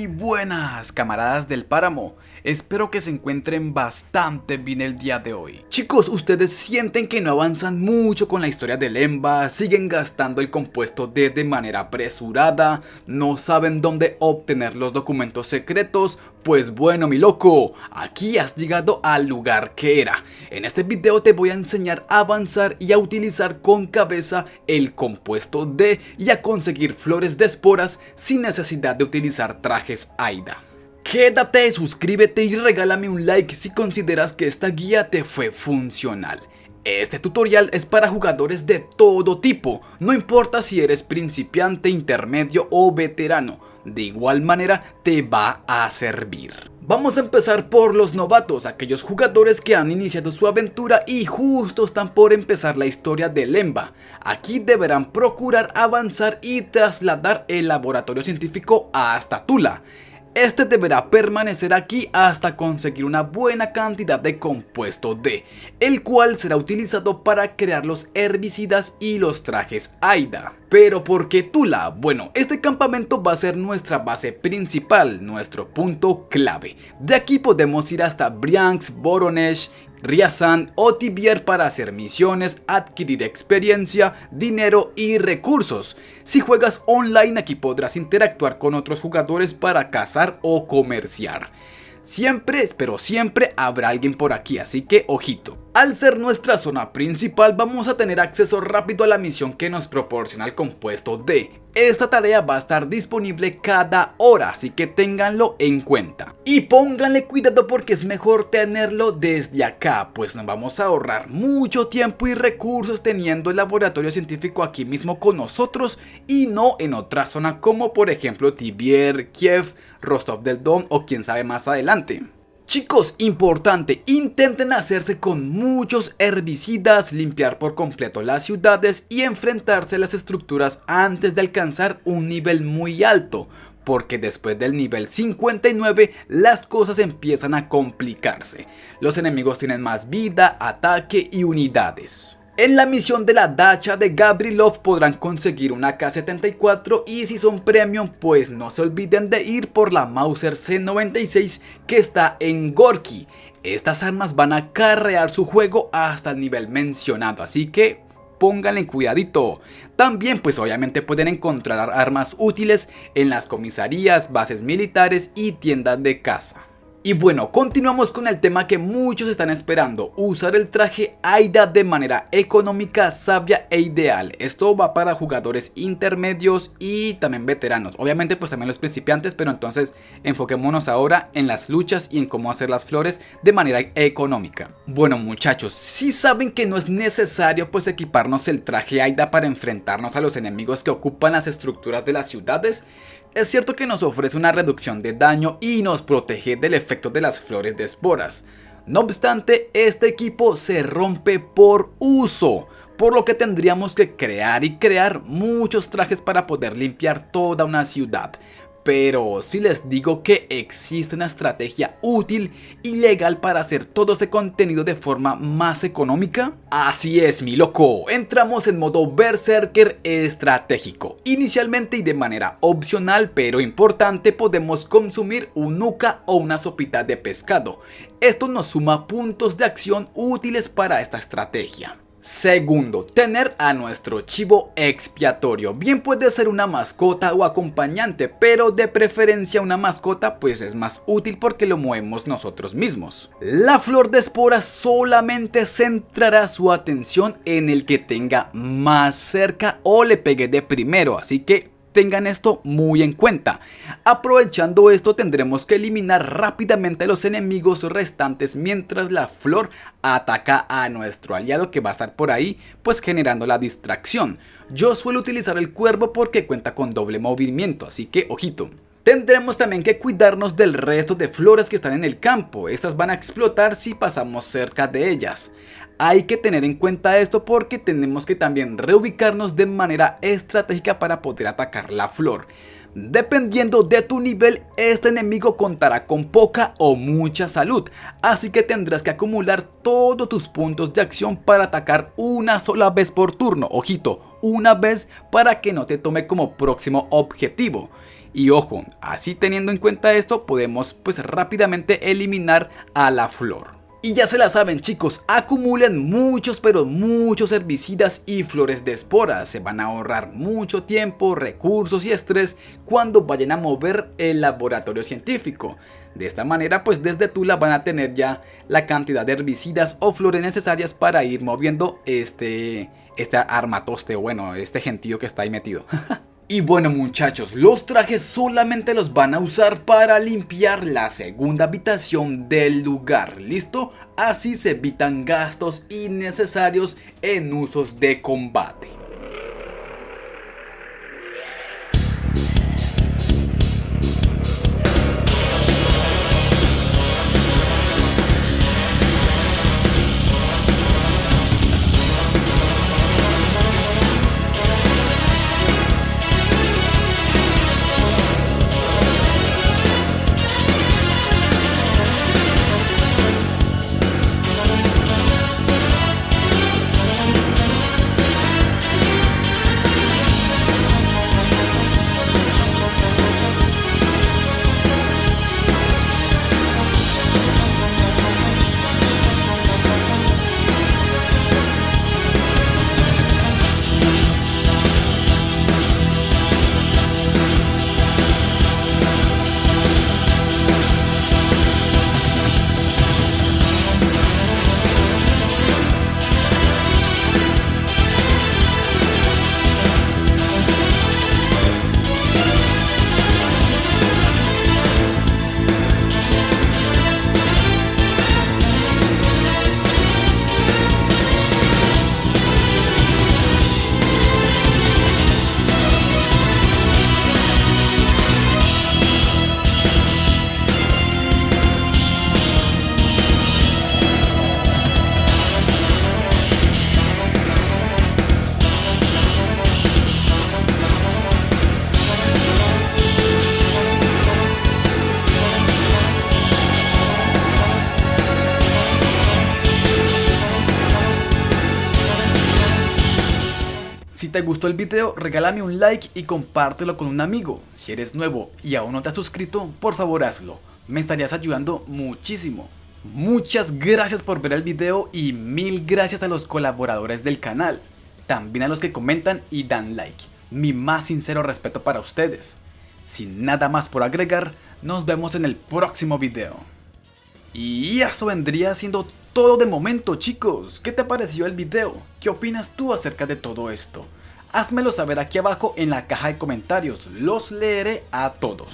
Muy buenas, camaradas del páramo. Espero que se encuentren bastante bien el día de hoy. Chicos, ¿ustedes sienten que no avanzan mucho con la historia del EMBA? ¿Siguen gastando el compuesto D de manera apresurada? ¿No saben dónde obtener los documentos secretos? Pues bueno, mi loco, aquí has llegado al lugar que era. En este video te voy a enseñar a avanzar y a utilizar con cabeza el compuesto D y a conseguir flores de esporas sin necesidad de utilizar trajes AIDA. Quédate, suscríbete y regálame un like si consideras que esta guía te fue funcional. Este tutorial es para jugadores de todo tipo, no importa si eres principiante, intermedio o veterano, de igual manera te va a servir. Vamos a empezar por los novatos, aquellos jugadores que han iniciado su aventura y justo están por empezar la historia del EMBA. Aquí deberán procurar avanzar y trasladar el laboratorio científico hasta Tula. Este deberá permanecer aquí hasta conseguir una buena cantidad de compuesto D, el cual será utilizado para crear los herbicidas y los trajes AIDA. ¿Pero por qué Tula? Bueno, este campamento va a ser nuestra base principal, nuestro punto clave. De aquí podemos ir hasta Bryansk, Voronezh, Ryazan o Tver para hacer misiones, adquirir experiencia, dinero y recursos. Si juegas online, aquí podrás interactuar con otros jugadores para cazar o comerciar. Siempre, pero siempre habrá alguien por aquí, así que ojito. Al ser nuestra zona principal vamos a tener acceso rápido a la misión que nos proporciona el compuesto D. Esta tarea va a estar disponible cada hora, así que ténganlo en cuenta. Y pónganle cuidado porque es mejor tenerlo desde acá, pues nos vamos a ahorrar mucho tiempo y recursos teniendo el laboratorio científico aquí mismo con nosotros y no en otra zona como por ejemplo Tver, Kiev, Rostov del Don o quién sabe más adelante. Chicos, importante, intenten hacerse con muchos herbicidas, limpiar por completo las ciudades y enfrentarse a las estructuras antes de alcanzar un nivel muy alto, porque después del nivel 59 las cosas empiezan a complicarse. Los enemigos tienen más vida, ataque y unidades. En la misión de la dacha de Gabrilov podrán conseguir una K-74 y si son premium pues no se olviden de ir por la Mauser C96 que está en Gorky. Estas armas van a acarrear su juego hasta el nivel mencionado, así que pónganle cuidadito. También pues obviamente pueden encontrar armas útiles en las comisarías, bases militares y tiendas de caza. Y bueno, continuamos con el tema que muchos están esperando, usar el traje AIDA de manera económica, sabia e ideal. Esto va para jugadores intermedios y también veteranos, obviamente pues también los principiantes, pero entonces enfoquémonos ahora en las luchas y en cómo hacer las flores de manera económica. Bueno muchachos, si saben que no es necesario pues equiparnos el traje AIDA para enfrentarnos a los enemigos que ocupan las estructuras de las ciudades. Es cierto que nos ofrece una reducción de daño y nos protege del efecto de las flores de esporas. No obstante, este equipo se rompe por uso, por lo que tendríamos que crear muchos trajes para poder limpiar toda una ciudad. Pero si les digo que existe una estrategia útil y legal para hacer todo este contenido de forma más económica, así es mi loco, entramos en modo Berserker estratégico. Inicialmente y de manera opcional pero importante podemos consumir un nuka o una sopita de pescado. Esto nos suma puntos de acción útiles para esta estrategia. Segundo, tener a nuestro chivo expiatorio. Bien puede ser una mascota o acompañante, pero de preferencia una mascota pues es más útil porque lo movemos nosotros mismos. La flor de esporas solamente centrará su atención en el que tenga más cerca o le pegue de primero, así que tengan esto muy en cuenta. Aprovechando esto tendremos que eliminar rápidamente a los enemigos restantes mientras la flor ataca a nuestro aliado que va a estar por ahí pues generando la distracción. Yo suelo utilizar el cuervo porque cuenta con doble movimiento, así que ojito. Tendremos también que cuidarnos del resto de flores que están en el campo, estas van a explotar si pasamos cerca de ellas. Hay que tener en cuenta esto porque tenemos que también reubicarnos de manera estratégica para poder atacar la flor. Dependiendo de tu nivel, este enemigo contará con poca o mucha salud, así que tendrás que acumular todos tus puntos de acción para atacar una sola vez por turno. Ojito, una vez para que no te tome como próximo objetivo. Y ojo, así teniendo en cuenta esto, podemos pues rápidamente eliminar a la flor. Y ya se la saben chicos, acumulen muchos pero muchos herbicidas y flores de esporas, se van a ahorrar mucho tiempo, recursos y estrés cuando vayan a mover el laboratorio científico. De esta manera pues desde Tula van a tener ya la cantidad de herbicidas o flores necesarias para ir moviendo este armatoste, o bueno, este gentío que está ahí metido. Y bueno muchachos, los trajes solamente los van a usar para limpiar la segunda habitación del lugar, ¿listo? Así se evitan gastos innecesarios en usos de combate. Si te gustó el video, regálame un like y compártelo con un amigo. Si eres nuevo y aún no te has suscrito, por favor hazlo. Me estarías ayudando muchísimo. Muchas gracias por ver el video y mil gracias a los colaboradores del canal. También a los que comentan y dan like. Mi más sincero respeto para ustedes. Sin nada más por agregar, nos vemos en el próximo video. Y eso vendría siendo todo de momento chicos. ¿Qué te pareció el video? ¿Qué opinas tú acerca de todo esto? Házmelo saber aquí abajo en la caja de comentarios. Los leeré a todos.